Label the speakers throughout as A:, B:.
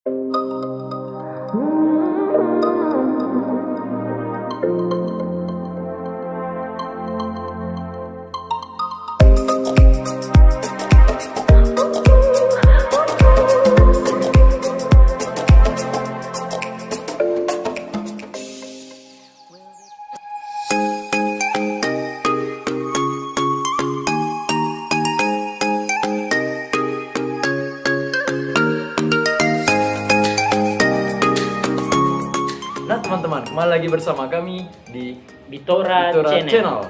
A: Nah teman-teman, kembali lagi bersama kami di
B: Bitora
A: Channel.
B: Channel.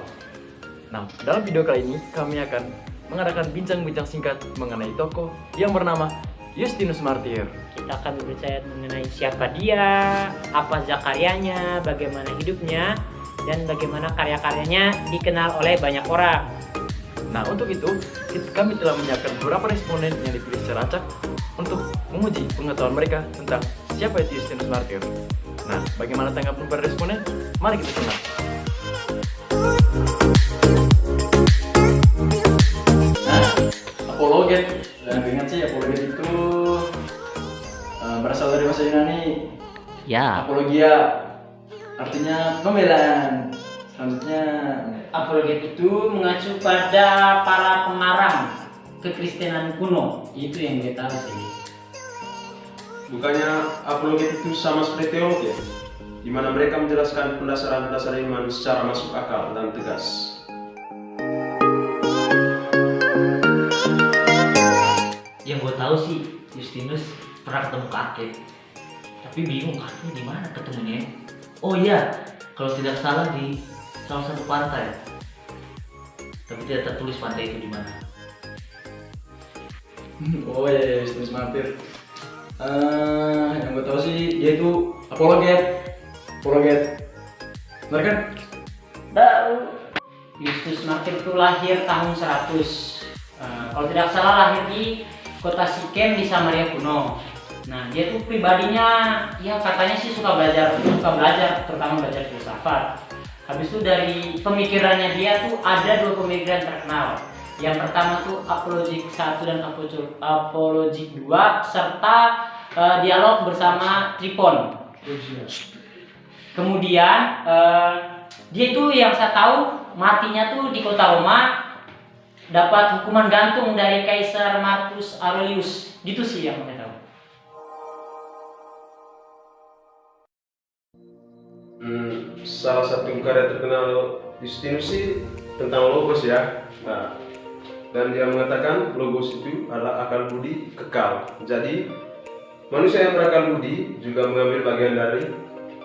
A: Nah, dalam video kali ini kami akan mengadakan bincang-bincang singkat mengenai tokoh yang bernama Justinus Martyr.
B: Kita akan berbicara mengenai siapa dia, apa saja karyanya, bagaimana hidupnya, dan bagaimana karya-karyanya dikenal oleh banyak orang.
A: Nah, untuk itu kami telah menyiapkan beberapa responden yang dipilih secara acak untuk menguji pengetahuan mereka tentang siapa itu Justinus Martyr. Nah, bagaimana tanggapan para responden? Mari kita simak. Nah, apologet, dan ingat sih apologet itu berasal dari bahasa Yunani.
B: Ya,
A: Apologia artinya pembelaan. Selanjutnya,
B: apologet itu mengacu pada para pengarang kekristenan kuno. Itu yang dia tahu sih.
C: Bukannya apologet itu sama seperti teolog ya, di mana mereka menjelaskan pendasaran-pendasar iman secara masuk akal dan tegas.
D: Yang gue tahu sih Justinus pernah ketemu kakek, tapi bingung kakeknya di mana ketemunya. Oh iya, kalau tidak salah di salah satu pantai, tapi tidak tertulis pantai itu di mana.
A: oh ya, Justinus Martyr. Yang gue tahu sih dia itu apologet. Benar kan?
B: Tahu. Justinus Martyr itu lahir tahun 100. Kalau tidak salah lahir di kota Sikem di Samaria kuno. Nah, dia tuh pribadinya ya katanya sih suka belajar, terutama belajar filsafat. Habis itu dari pemikirannya dia tuh ada dua pemikiran terkenal. Yang pertama tuh apologetik 1 dan apologetik 2 serta dialog bersama Tripon. Kemudian dia itu yang saya tahu matinya tuh di kota Roma, dapat hukuman gantung dari Kaisar Marcus Aurelius. Gitu sih yang saya tahu.
C: Salah satu karya terkenal Justinus sih tentang logos ya. Nah, dan dia mengatakan logos itu adalah akal budi kekal. Jadi manusia yang berakal budi juga mengambil bagian dari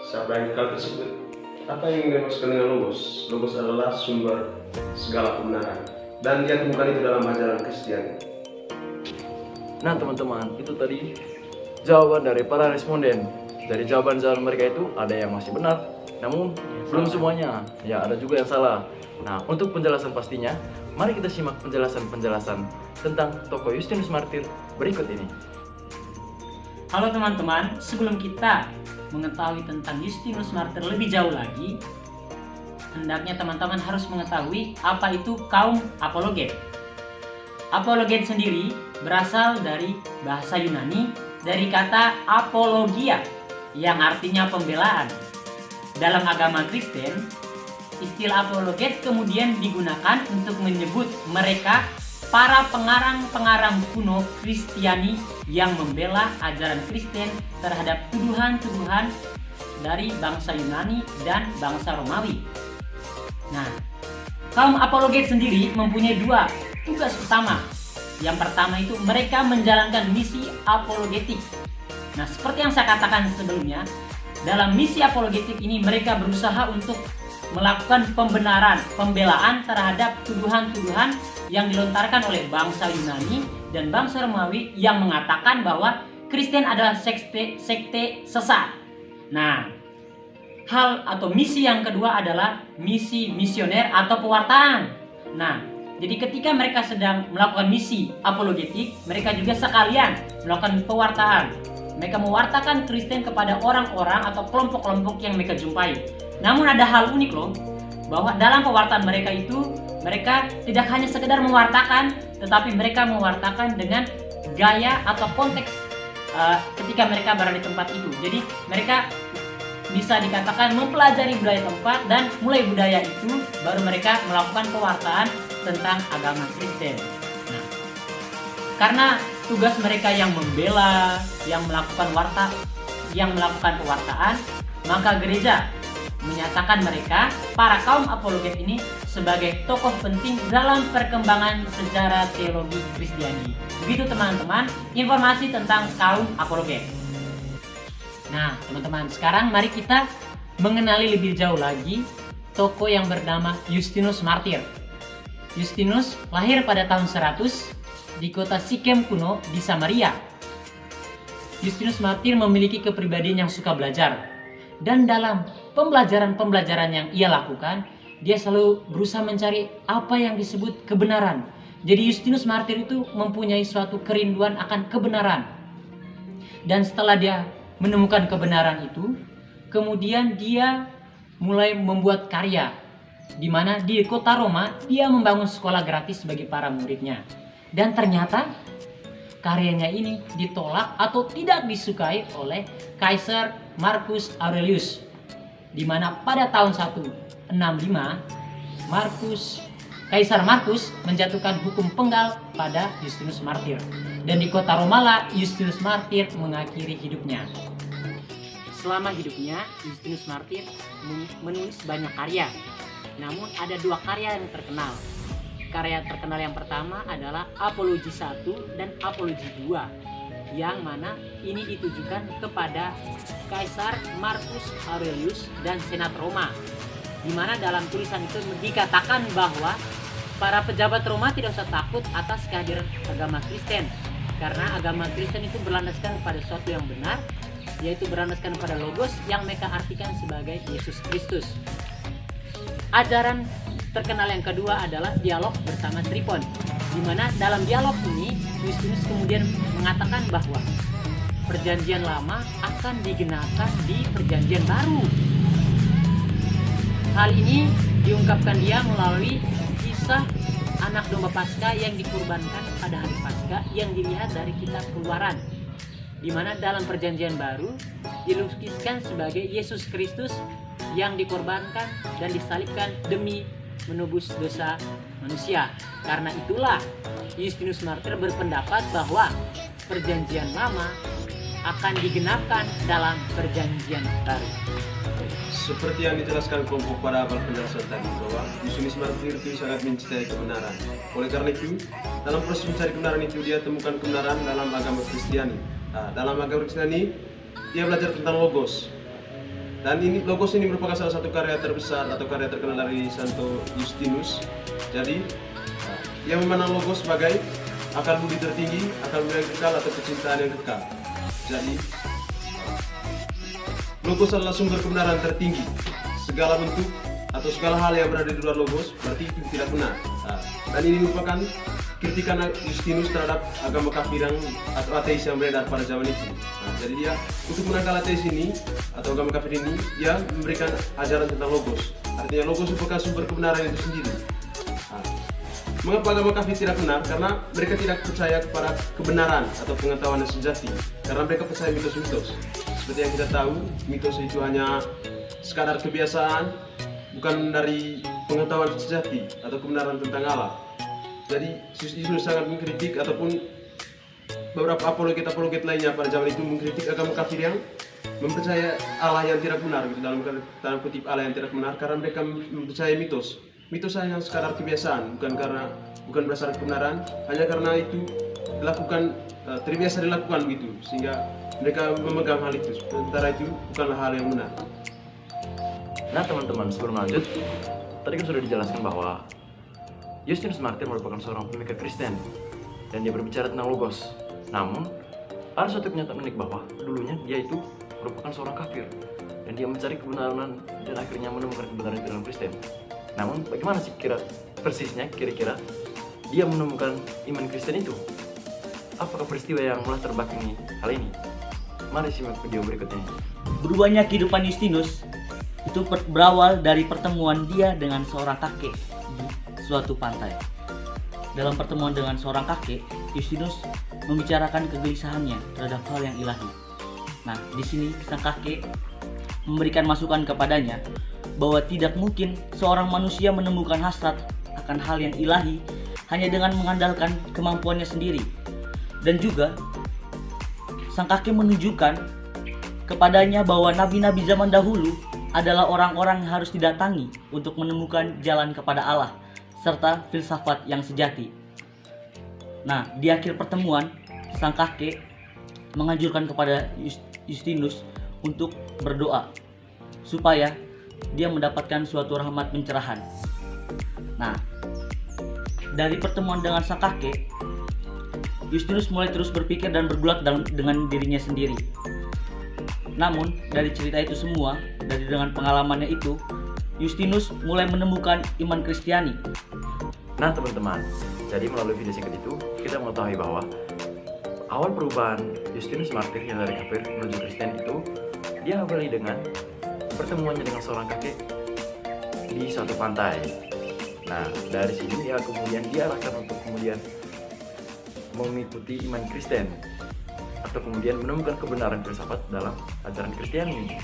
C: sabda yang kekal tersebut. Apa yang dimaksudkan dengan logos? Logos adalah sumber segala kebenaran, dan dia temukan itu dalam ajaran Kristiani.
A: Nah teman-teman, itu tadi jawaban dari para responden. Dari jawaban-jawaban mereka itu ada yang masih benar, namun belum semuanya. Ya, ada juga yang salah. Nah, untuk penjelasan pastinya, mari kita simak penjelasan-penjelasan tentang tokoh Justinus Martyr berikut ini.
B: Halo teman-teman, sebelum kita mengetahui tentang Justinus Martyr lebih jauh lagi, hendaknya teman-teman harus mengetahui apa itu kaum apologet. Apologet sendiri berasal dari bahasa Yunani dari kata apologia yang artinya pembelaan. Dalam agama Kristen, istilah apologet kemudian digunakan untuk menyebut mereka para pengarang-pengarang kuno Kristiani yang membela ajaran Kristen terhadap tuduhan-tuduhan dari bangsa Yunani dan bangsa Romawi. Nah, kaum apologet sendiri mempunyai dua tugas utama. Yang pertama itu mereka menjalankan misi apologetik. Nah, seperti yang saya katakan sebelumnya, dalam misi apologetik ini mereka berusaha untuk melakukan pembelaan terhadap tuduhan-tuduhan yang dilontarkan oleh bangsa Yunani dan bangsa Romawi yang mengatakan bahwa Kristen adalah sekte sesat. Nah, hal atau misi yang kedua adalah misi misioner atau pewartaan. Nah, jadi ketika mereka sedang melakukan misi apologetik, mereka juga sekalian melakukan pewartaan. Mereka mewartakan Kristen kepada orang-orang atau kelompok-kelompok yang mereka jumpai. Namun ada hal unik loh, bahwa dalam pewartaan mereka itu, mereka tidak hanya sekedar mewartakan, tetapi mereka mewartakan dengan gaya atau konteks ketika mereka berada di tempat itu. Jadi mereka bisa dikatakan mempelajari budaya tempat, dan mulai budaya itu baru mereka melakukan pewartaan tentang agama Kristen. Nah, karena tugas mereka yang membela, yang melakukan pewartaan, maka gereja menyatakan mereka, para kaum apologet ini, sebagai tokoh penting dalam perkembangan sejarah teologi Kristiani. Begitu teman-teman, informasi tentang kaum apologet. Nah, teman-teman, sekarang mari kita mengenali lebih jauh lagi tokoh yang bernama Justinus Martir. Justinus lahir pada tahun 100 di kota Sikem kuno di Samaria. Justinus Martir memiliki kepribadian yang suka belajar, dan dalam pembelajaran yang ia lakukan, dia selalu berusaha mencari apa yang disebut kebenaran. Jadi Justinus Martir itu mempunyai suatu kerinduan akan kebenaran. Dan setelah dia menemukan kebenaran itu, kemudian dia mulai membuat karya, di mana di kota Roma dia membangun sekolah gratis bagi para muridnya. Dan ternyata karyanya ini ditolak atau tidak disukai oleh Kaisar Marcus Aurelius, di mana pada tahun 165 Kaisar Marcus menjatuhkan hukum penggal pada Justinus Martir, dan di kota Romalah Justinus Martir mengakhiri hidupnya. Selama hidupnya, Justinus Martir menulis banyak karya. Namun ada dua karya yang terkenal. Karya terkenal yang pertama adalah Apologi 1 dan Apologi 2, yang mana ini ditujukan kepada Kaisar Marcus Aurelius dan Senat Roma, di mana dalam tulisan itu dikatakan bahwa para pejabat Roma tidak usah takut atas kehadiran agama Kristen, karena agama Kristen itu berlandaskan pada sesuatu yang benar, yaitu berlandaskan pada logos yang mereka artikan sebagai Yesus Kristus. Ajaran terkenal yang kedua adalah dialog bersama Trifon, di mana dalam dialog ini Justinus kemudian mengatakan bahwa perjanjian lama akan digenapkan di perjanjian baru. Hal ini diungkapkan dia melalui kisah anak domba Paskah yang dikurbankan pada hari Paskah yang dilihat dari kitab Keluaran, di mana dalam perjanjian baru dilukiskan sebagai Yesus Kristus yang dikorbankan dan disalibkan demi menebus dosa manusia. Karena itulah Justinus Martir berpendapat bahwa perjanjian lama akan digenapkan dalam perjanjian baru.
C: Seperti yang dijelaskan kelompok pada awal penjelasan tadi, bahwa Justinus Martir itu sangat mencintai kebenaran. Oleh karena itu, dalam proses mencari kebenaran itu, dia temukan kebenaran dalam agama Kristiani. Nah, dalam agama Kristiani, dia belajar tentang logos. Dan logos ini merupakan salah satu karya terbesar atau karya terkenal dari Santo Justinus. Jadi, dia memandang logos sebagai akal budi tertinggi, akal budi yang kekal, atau kecintaan yang kekal. Jadi, logos adalah sumber kebenaran tertinggi. Segala bentuk atau segala hal yang berada di luar logos berarti itu tidak benar. Dan ini merupakan kritikan Justinus terhadap agama kafir atau ateis yang beredar pada zaman itu. Jadi dia untuk menangkal ateis ini atau agama kafir ini, dia memberikan ajaran tentang logos. Artinya logos merupakan sumber kebenaran itu sendiri. Mengapa agama kafir tidak benar? Karena mereka tidak percaya kepada kebenaran atau pengetahuan yang sejati. Karena mereka percaya mitos-mitos. Seperti yang kita tahu, mitos itu hanya sekadar kebiasaan, bukan dari pengetahuan sejati atau kebenaran tentang Allah. Jadi Justinus sangat mengkritik, ataupun beberapa apologet lainnya pada zaman itu mengkritik agama kafir yang mempercaya Allah yang tidak benar, gitu, dalam kutip Allah yang tidak benar, karena mereka mempercayai mitos. Mitos hanya sekadar kebiasaan, bukan berdasarkan kebenaran, hanya karena itu dilakukan, terbiasa dilakukan gitu, sehingga mereka memegang hal itu. Sementara itu bukanlah hal yang benar.
A: Nah teman-teman, sebelum lanjut, tadi kan sudah dijelaskan bahwa Justinus Martir merupakan seorang pemikir Kristen dan dia berbicara tentang logos. Namun, ada suatu kenyataan unik bahwa dulunya dia itu merupakan seorang kafir dan dia mencari kebenaran dan akhirnya menemukan kebenaran dalam Kristen. Namun, bagaimana sih persisnya kira-kira dia menemukan iman Kristen itu? Apakah peristiwa yang melatar belakangi hal ini? Mari simak video berikutnya.
D: Berubahnya kehidupan Justinus itu berawal dari pertemuan dia dengan seorang kakek di suatu pantai. Dalam pertemuan dengan seorang kakek, Justinus membicarakan kegelisahannya terhadap hal yang ilahi. Nah, di sini sang kakek memberikan masukan kepadanya bahwa tidak mungkin seorang manusia menemukan hasrat akan hal yang ilahi hanya dengan mengandalkan kemampuannya sendiri. Dan juga sang kakek menunjukkan kepadanya bahwa nabi-nabi zaman dahulu adalah orang-orang yang harus didatangi untuk menemukan jalan kepada Allah serta filsafat yang sejati. Nah, di akhir pertemuan, sang kakek menganjurkan kepada Justinus untuk berdoa supaya dia mendapatkan suatu rahmat pencerahan. Nah, dari pertemuan dengan sang kakek, Justinus mulai terus berpikir dan bergulat dengan dirinya sendiri. Namun, dari cerita itu semua, dengan pengalamannya itu, Justinus mulai menemukan iman Kristiani.
A: Nah teman-teman, jadi melalui video singkat itu, kita mengetahui bahwa awal perubahan Justinus Martir yang dari kafir menuju Kristen itu, dia awali dengan pertemuannya dengan seorang kakek di suatu pantai. Nah, dari sini dia kemudian diarahkan untuk kemudian mengikuti iman Kristen atau kemudian menemukan kebenaran filsafat dalam ajaran Kristiani.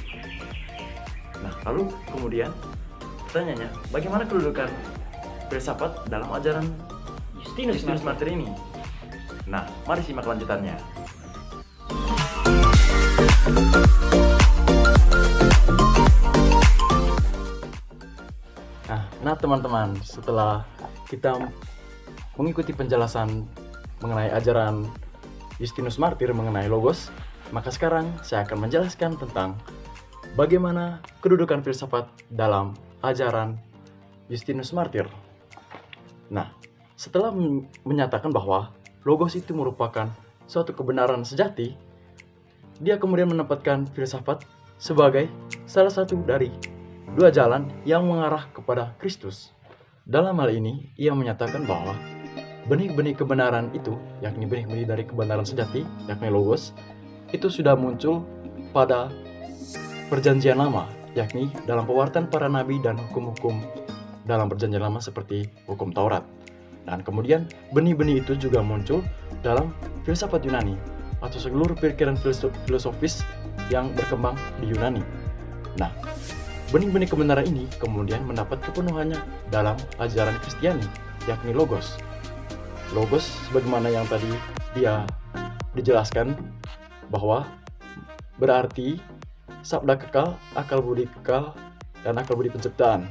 A: Nah, lalu kemudian pertanyaannya, bagaimana kedudukan filsafat dalam ajaran Justinus Martir ini? Nah, mari simak lanjutannya. Nah teman-teman, setelah kita mengikuti penjelasan mengenai ajaran Justinus Martir mengenai logos, maka sekarang saya akan menjelaskan tentang bagaimana kedudukan filsafat dalam ajaran Justinus Martir. Nah, setelah menyatakan bahwa logos itu merupakan suatu kebenaran sejati, dia kemudian menempatkan filsafat sebagai salah satu dari dua jalan yang mengarah kepada Kristus. Dalam hal ini, ia menyatakan bahwa benih-benih kebenaran itu, yakni benih-benih dari kebenaran sejati, yakni logos, itu sudah muncul pada Perjanjian Lama, yakni dalam pewartaan para nabi dan hukum-hukum dalam Perjanjian Lama seperti hukum Taurat. Dan kemudian benih-benih itu juga muncul dalam filsafat Yunani atau seluruh pikiran filosofis yang berkembang di Yunani. Nah, benih-benih kebenaran ini kemudian mendapat kepenuhannya dalam ajaran Kristiani, yakni logos. Logos sebagaimana yang tadi dia dijelaskan bahwa berarti sabda kekal, akal budi kekal, dan akal budi penciptaan.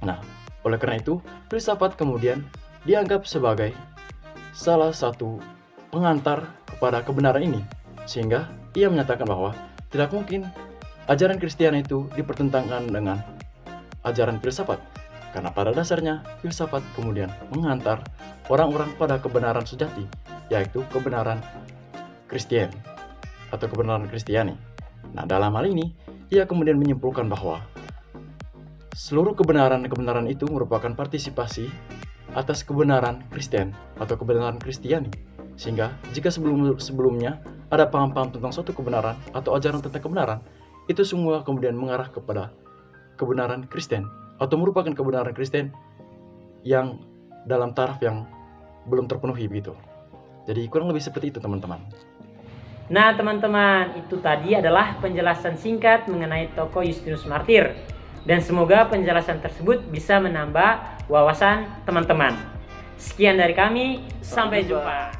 A: Nah, oleh karena itu, filsafat kemudian dianggap sebagai salah satu pengantar kepada kebenaran ini, sehingga ia menyatakan bahwa tidak mungkin ajaran Kristiani itu dipertentangkan dengan ajaran filsafat, karena pada dasarnya filsafat kemudian mengantar orang-orang pada kebenaran sejati, yaitu kebenaran Kristen atau kebenaran Kristiani. Nah, dalam hal ini, ia kemudian menyimpulkan bahwa seluruh kebenaran-kebenaran itu merupakan partisipasi atas kebenaran Kristen atau kebenaran Kristiani. Sehingga jika sebelumnya ada paham-paham tentang suatu kebenaran atau ajaran tentang kebenaran, itu semua kemudian mengarah kepada kebenaran Kristen atau merupakan kebenaran Kristen yang dalam taraf yang belum terpenuhi begitu. Jadi kurang lebih seperti itu teman-teman.
B: Nah teman-teman, itu tadi adalah penjelasan singkat mengenai tokoh Justinus Martir. Dan semoga penjelasan tersebut bisa menambah wawasan teman-teman. Sekian dari kami, sampai jumpa.